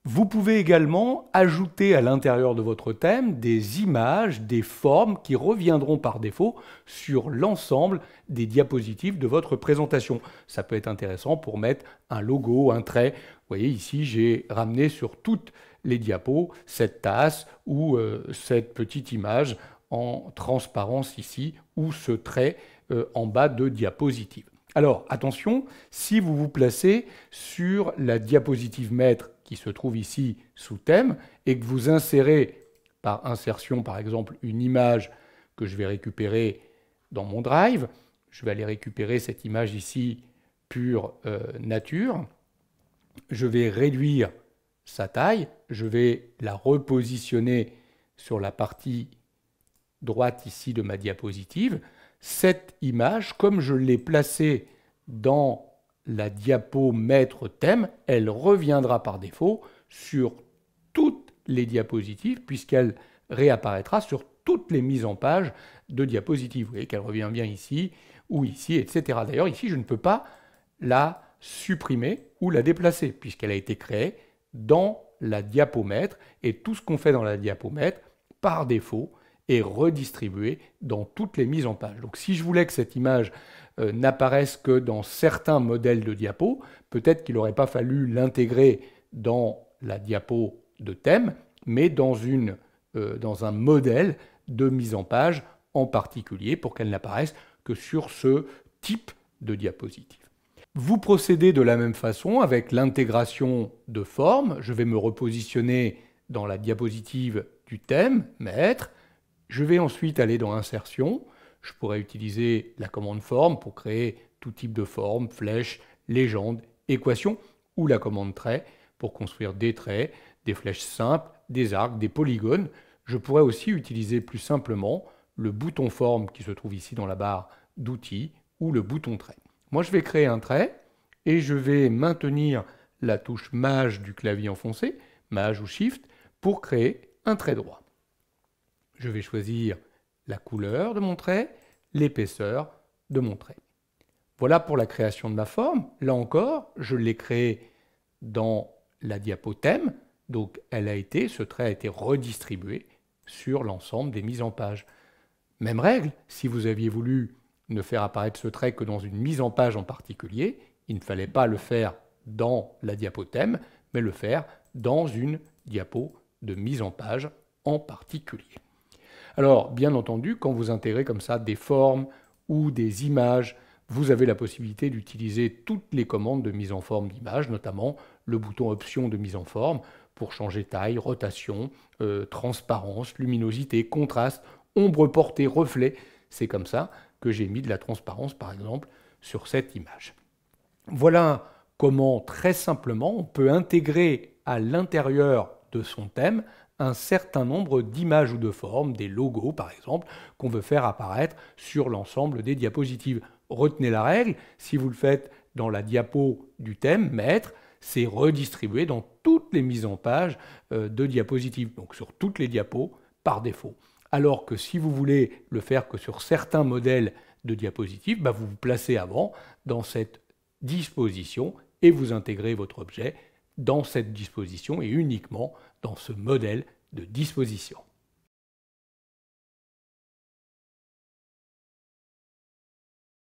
Vous pouvez également ajouter à l'intérieur de votre thème des images, des formes qui reviendront par défaut sur l'ensemble des diapositives de votre présentation. Ça peut être intéressant pour mettre un logo, un trait. Vous voyez ici, j'ai ramené sur toutes les diapos cette tasse ou cette petite image en transparence ici ou ce trait en bas de diapositive. Alors attention, si vous vous placez sur la diapositive maître qui se trouve ici sous thème et que vous insérez par insertion par exemple une image que je vais récupérer dans mon drive, je vais aller récupérer cette image ici pure nature, je vais réduire sa taille, je vais la repositionner sur la partie droite ici de ma diapositive. Cette image, comme je l'ai placée dans la diapo maître thème, elle reviendra par défaut sur toutes les diapositives puisqu'elle réapparaîtra sur toutes les mises en page de diapositives. Vous voyez qu'elle revient bien ici ou ici, etc. D'ailleurs, ici, je ne peux pas la supprimer ou la déplacer puisqu'elle a été créée dans la diapomètre et tout ce qu'on fait dans la diapomètre, par défaut, est redistribué dans toutes les mises en page. Donc si je voulais que cette image n'apparaisse que dans certains modèles de diapo, peut-être qu'il n'aurait pas fallu l'intégrer dans la diapo de thème, mais dans un modèle de mise en page en particulier pour qu'elle n'apparaisse que sur ce type de diapositive. Vous procédez de la même façon avec l'intégration de formes. Je vais me repositionner dans la diapositive du thème, maître. Je vais ensuite aller dans Insertion. Je pourrais utiliser la commande forme pour créer tout type de forme, flèche, légende, équation, ou la commande trait pour construire des traits, des flèches simples, des arcs, des polygones. Je pourrais aussi utiliser plus simplement le bouton forme qui se trouve ici dans la barre d'outils ou le bouton trait. Moi, je vais créer un trait et je vais maintenir la touche Maj du clavier enfoncé, Maj ou Shift, pour créer un trait droit. Je vais choisir la couleur de mon trait, l'épaisseur de mon trait. Voilà pour la création de ma forme. Là encore, je l'ai créée dans la diapo thème, donc ce trait a été redistribué sur l'ensemble des mises en page. Même règle, si vous aviez voulu ne faire apparaître ce trait que dans une mise en page en particulier, il ne fallait pas le faire dans la diapo thème, mais le faire dans une diapo de mise en page en particulier. Alors, bien entendu, quand vous intégrez comme ça des formes ou des images, vous avez la possibilité d'utiliser toutes les commandes de mise en forme d'image, notamment le bouton Option de mise en forme pour changer taille, rotation, transparence, luminosité, contraste, ombre portée, reflet. C'est comme ça que j'ai mis de la transparence, par exemple, sur cette image. Voilà comment, très simplement, on peut intégrer à l'intérieur de son thème un certain nombre d'images ou de formes, des logos par exemple, qu'on veut faire apparaître sur l'ensemble des diapositives. Retenez la règle, si vous le faites dans la diapo du thème, maître, c'est redistribué dans toutes les mises en page de diapositives, donc sur toutes les diapos par défaut. Alors que si vous voulez le faire que sur certains modèles de diapositives, vous vous placez avant dans cette disposition et vous intégrez votre objet dans cette disposition et uniquement dans ce modèle de disposition.